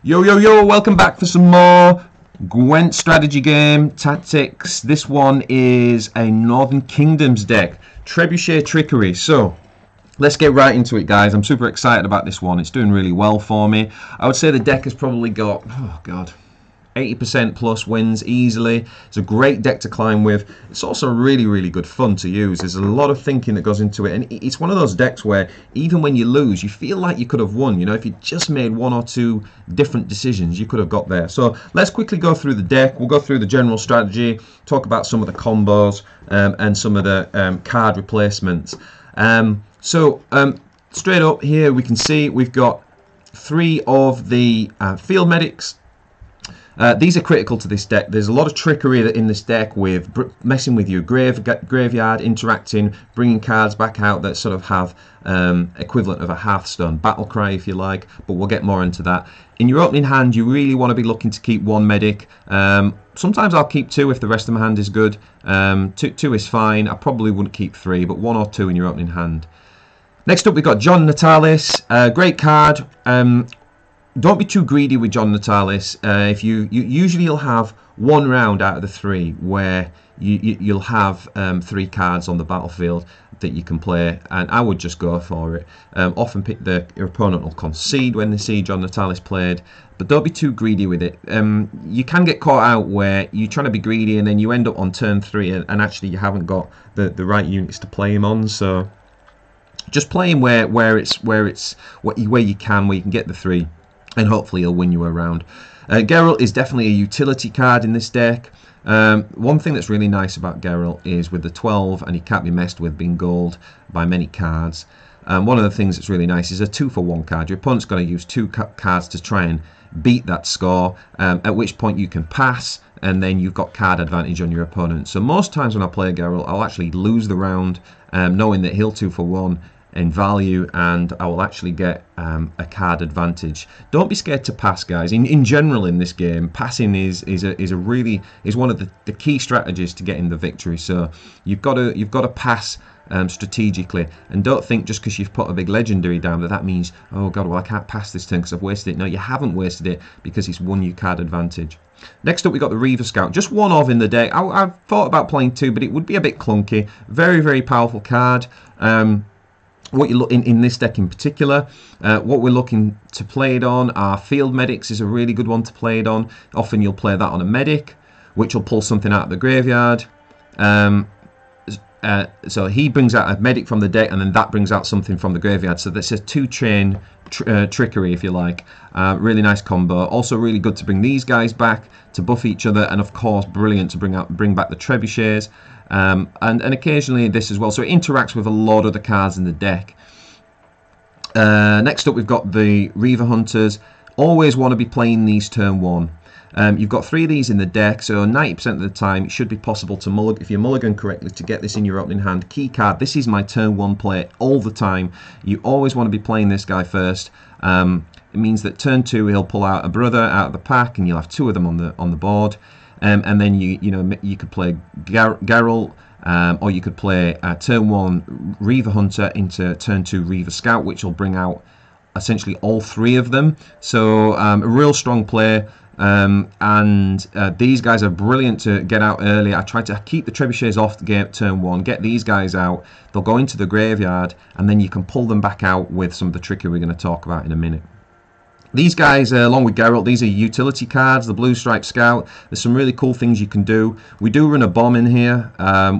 Yo, yo, yo, welcome back for some more Gwent strategy game tactics. This one is a Northern Kingdoms deck, Trebuchet Trickery. So, let's get right into it, guys. I'm super excited about this one. It's doing really well for me. I would say the deck has probably got, oh god, 80% plus wins easily. It's a great deck to climb with. It's also really, really good fun to use. There's a lot of thinking that goes into it, and it's one of those decks where even when you lose, you feel like you could have won. You know, if you just made one or two different decisions, you could have got there. So let's quickly go through the deck. We'll go through the general strategy, talk about some of the combos, and some of the card replacements. Straight up here, we can see we've got 3 of the field medics. These are critical to this deck. There's a lot of trickery in this deck with messing with your graveyard, interacting, bringing cards back out that sort of have equivalent of a Hearthstone battle cry, if you like, but we'll get more into that. In your opening hand, you really want to be looking to keep 1 medic. Sometimes I'll keep 2 if the rest of my hand is good. 2 is fine. I probably wouldn't keep 3, but 1 or 2 in your opening hand. Next up, we've got John Natalis. Great card. Don't be too greedy with John Natalis. If usually you'll have 1 round out of the 3 where you'll have 3 cards on the battlefield that you can play, and I would just go for it. Often your opponent will concede when they see John Natalis played, but don't be too greedy with it. You can get caught out where you're trying to be greedy and then you end up on turn 3 and actually you haven't got the right units to play him on. So just play him where you can get the 3. And hopefully he'll win you around. Geralt is definitely a utility card in this deck. One thing that's really nice about Geralt is with the 12, and he can't be messed with being gold by many cards. One of the things that's really nice is a 2-for-1 card. Your opponent's got to use 2 cards to try and beat that score, at which point you can pass, and then you've got card advantage on your opponent. So most times when I play Geralt, I'll actually lose the round, knowing that he'll 2-for-1 in value, and I will actually get a card advantage. Don't be scared to pass, guys. In general, in this game, passing is one of the key strategies to getting the victory. So you've got to pass strategically, and don't think just because you've put a big legendary down that means, oh god, well I can't pass this turn because I've wasted it. No, you haven't wasted it because it's won you card advantage. Next up, we got the Reaver Scout, just 1 of in the deck. I've thought about playing 2, but it would be a bit clunky. Very, very powerful card. What you look in this deck in particular, what we're looking to play it on are field medics is a really good one to play it on. Often you'll play that on a medic, which will pull something out of the graveyard. So he brings out a medic from the deck, and then that brings out something from the graveyard. So this is 2-chain trickery, if you like. Really nice combo. Also really good to bring these guys back to buff each other, and of course brilliant to bring back the trebuchets. And occasionally this as well, so it interacts with a lot of the cards in the deck. Next up, we've got the Reaver Hunters. Always want to be playing these turn 1. You've got 3 of these in the deck, so 90% of the time it should be possible to if you mulligan correctly, to get this in your opening hand. Key card, this is my turn 1 play all the time. You always want to be playing this guy first. It means that turn 2 he'll pull out a brother out of the pack, and you'll have 2 of them on the board. And then you could play Geralt, or you could play turn 1 Reaver Hunter into turn 2 Reaver Scout, which will bring out essentially all 3 of them. So a real strong play, and these guys are brilliant to get out early. I try to keep the trebuchets off the game turn 1, get these guys out. They'll go into the graveyard, and then you can pull them back out with some of the trickery we're going to talk about in a minute. These guys, along with Geralt, these are utility cards, the Blue Stripe Scout. There's some really cool things you can do. We do run a bomb in here,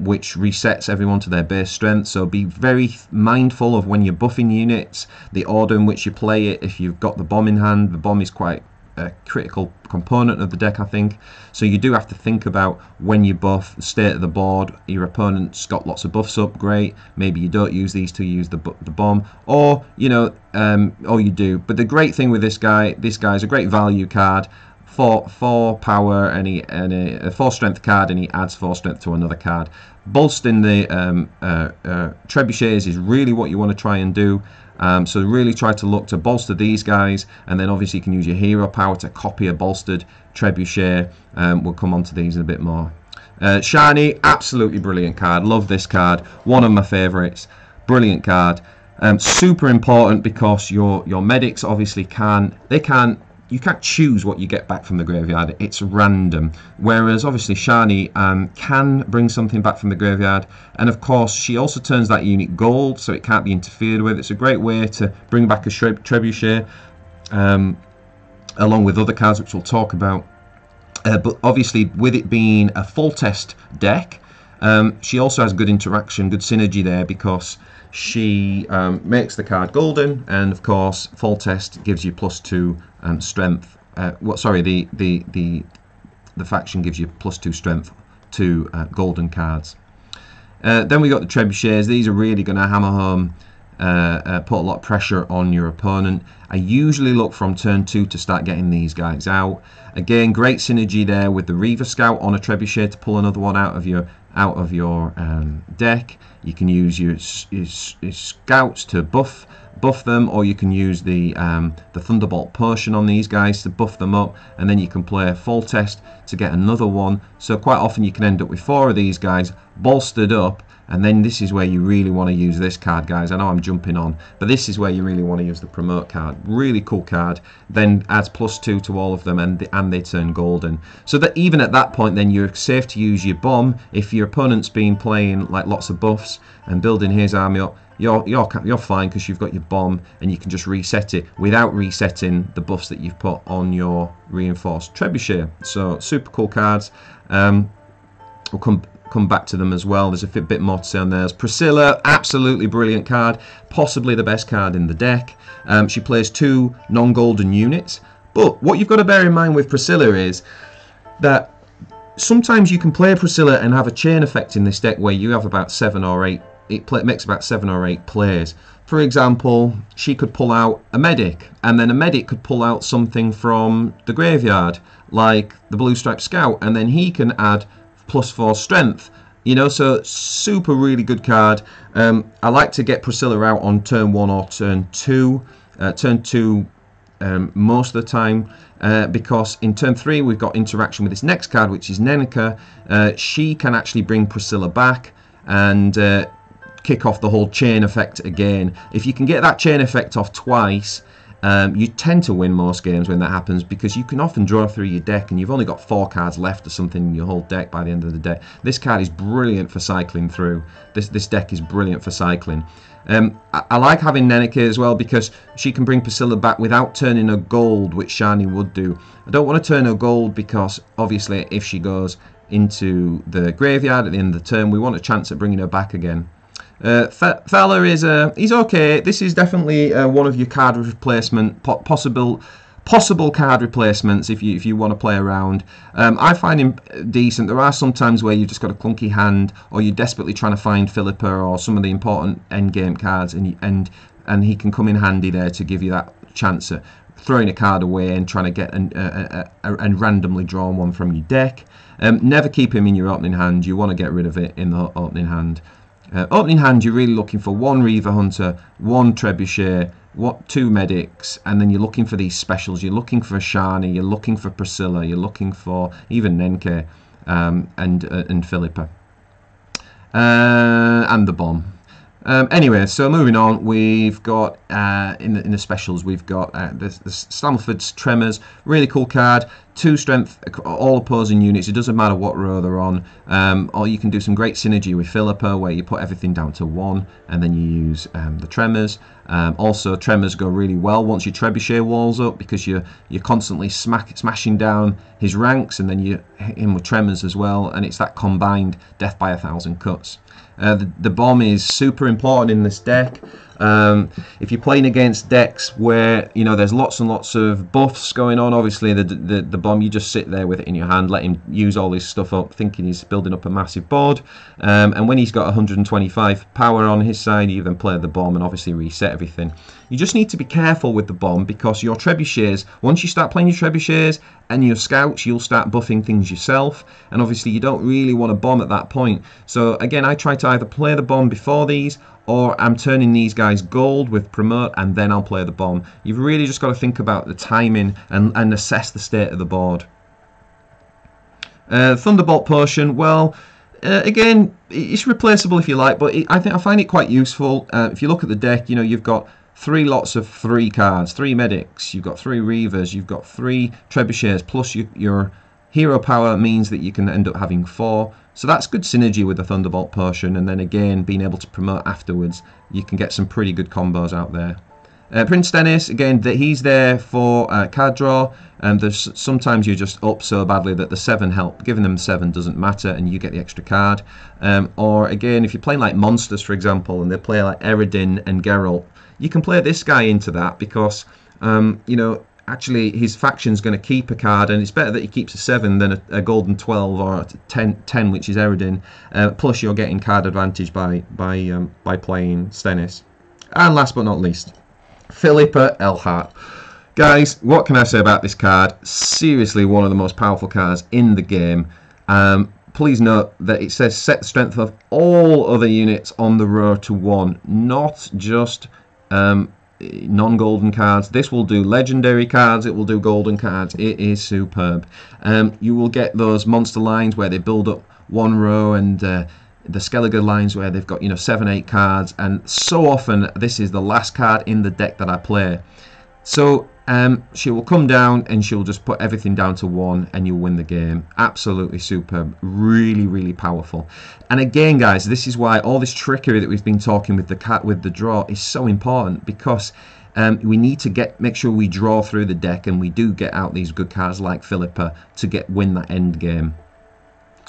which resets everyone to their base strength, so be very mindful of when you're buffing units, the order in which you play it. If you've got the bomb in hand, the bomb is quite a critical component of the deck, I think. So you do have to think about when you buff, the state of the board. Your opponent's got lots of buffs up, great. Maybe you don't use these to use the bomb, or or you do. But the great thing with this guy's a great value card. 4 power, and a 4 strength card, and he adds 4 strength to another card. Bolstering the trebuchets is really what you want to try and do. So really try to look to bolster these guys, and then obviously you can use your hero power to copy a bolstered trebuchet. We'll come on to these in a bit more. Shiny, absolutely brilliant card. Love this card. One of my favourites. Brilliant card. Super important because your medics obviously can't you can't choose what you get back from the graveyard. It's random. Whereas obviously Shani can bring something back from the graveyard, and of course she also turns that unit gold, so it can't be interfered with. It's a great way to bring back a Trebuchet, along with other cards which we'll talk about. But obviously, with it being a full test deck, she also has good interaction, good synergy there, because she makes the card golden, and of course, full test gives you +2 strength. The faction gives you +2 strength to golden cards. Then we got the Trebuchets. These are really going to hammer home, put a lot of pressure on your opponent. I usually look from turn 2 to start getting these guys out. Again, great synergy there with the Reaver Scout on a Trebuchet to pull another one out of your deck. You can use your scouts to buff them, or you can use the Thunderbolt Potion on these guys to buff them up, and then you can play a full test to get another one. So quite often you can end up with 4 of these guys bolstered up. And then this is where you really want to use this card, guys. I know I'm jumping on, but this is where you really want to use the Promote card. Really cool card. Then adds +2 to all of them, and they turn golden. So that even at that point, then you're safe to use your bomb. If your opponent's been playing like lots of buffs and building his army up, you're fine, because you've got your bomb, and you can just reset it without resetting the buffs that you've put on your reinforced Trebuchet. So super cool cards. We'll come back to them as well. There's a bit more to say on theirs. Priscilla, absolutely brilliant card, possibly the best card in the deck. She plays 2 non-golden units, but what you've got to bear in mind with Priscilla is that sometimes you can play Priscilla and have a chain effect in this deck where you have about 7 or 8. It makes about 7 or 8 plays. For example, she could pull out a medic, and then a medic could pull out something from the graveyard, like the Blue Striped Scout, and then he can add +4 strength, you know. So super really good card. I like to get Priscilla out on turn 1 or turn 2. Most of the time, because in turn 3 we've got interaction with this next card, which is Neneka. She can actually bring Priscilla back and kick off the whole chain effect again. If you can get that chain effect off twice, you tend to win most games when that happens, because you can often draw through your deck and you've only got 4 cards left or something in your whole deck by the end of the day. This card is brilliant for cycling through. This deck is brilliant for cycling. I like having Neneka as well, because she can bring Priscilla back without turning a gold, which Shani would do. I don't want to turn her gold, because obviously if she goes into the graveyard at the end of the turn, we want a chance at bringing her back again. Thaler is he's okay. This is definitely one of your card replacement possible card replacements if you want to play around. I find him decent. There are some times where you've just got a clunky hand, or you're desperately trying to find Philippa or some of the important end game cards, and he can come in handy there to give you that chance at throwing a card away and trying to get and randomly draw one from your deck. Never keep him in your opening hand. You want to get rid of it in the opening hand. Opening hand, you're really looking for 1 Reaver Hunter, 1 Trebuchet, 2 medics, and then you're looking for these specials. You're looking for a Shani, you're looking for Priscilla, you're looking for even Nenke, and Philippa, and the bomb. Anyway, so moving on, we've got in the specials, we've got the Stamford's Tremors, really cool card, 2 strength, all opposing units. It doesn't matter what row they're on, or you can do some great synergy with Philippa, where you put everything down to 1, and then you use the Tremors. Also, Tremors go really well once your Trebuchet walls up, because you're constantly smashing down his ranks, and then you hit him with Tremors as well, and it's that combined death by 1,000 cuts. The bomb is super important in this deck. If you're playing against decks where there's lots and lots of buffs going on, obviously the bomb, you just sit there with it in your hand, let him use all his stuff up, thinking he's building up a massive board, and when he's got 125 power on his side, you then play the bomb and obviously reset everything. You just need to be careful with the bomb, because your Trebuchets, once you start playing your Trebuchets and your scouts, you'll start buffing things yourself, and obviously you don't really want a bomb at that point. So again, I try to either play the bomb before these, or I'm turning these guys gold with Promote, and then I'll play the bomb. You've really just got to think about the timing and assess the state of the board. Thunderbolt Potion, well, again, it's replaceable if you like, but I find it quite useful. If you look at the deck, you've got 3 lots of 3 cards, 3 medics, you've got 3 reavers, you've got 3 trebuchets, plus your hero power means that you can end up having 4. So that's good synergy with the Thunderbolt potion, and then again being able to promote afterwards, you can get some pretty good combos out there. Prince Dennis, again, he's there for card draw, and there's sometimes you're just up so badly that the 7 help. Giving them 7 doesn't matter, and you get the extra card. Or again, if you're playing like monsters, for example, and they play like Eredin and Geralt, you can play this guy into that because you know, actually his faction's going to keep a card, and it's better that he keeps a 7 than a golden 12 or a 10, which is Eredin. Plus, you're getting card advantage by playing Stennis. And last but not least, Philippa Earhart. Guys, what can I say about this card? Seriously, one of the most powerful cards in the game. Please note that it says set the strength of all other units on the row to 1, not just non-golden cards. This will do legendary cards, it will do golden cards. It is superb. You will get those monster lines where they build up 1 row, and the Skellige lines where they've got, you know, 7-8 cards, and so often this is the last card in the deck that I play. So she will come down and she'll just put everything down to 1 and you'll win the game. Absolutely superb, really, really powerful. And again, guys, this is why all this trickery that we've been talking with the draw is so important, because we need to make sure we draw through the deck and we do get out these good cards like Philippa to win that end game.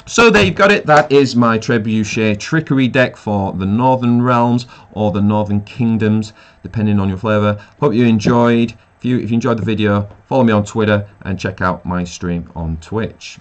So there you've got it. That is my Trebuchet Trickery deck for the Northern Realms or the Northern Kingdoms, depending on your flavour. Hope you enjoyed. If you enjoyed the video, follow me on Twitter and check out my stream on Twitch.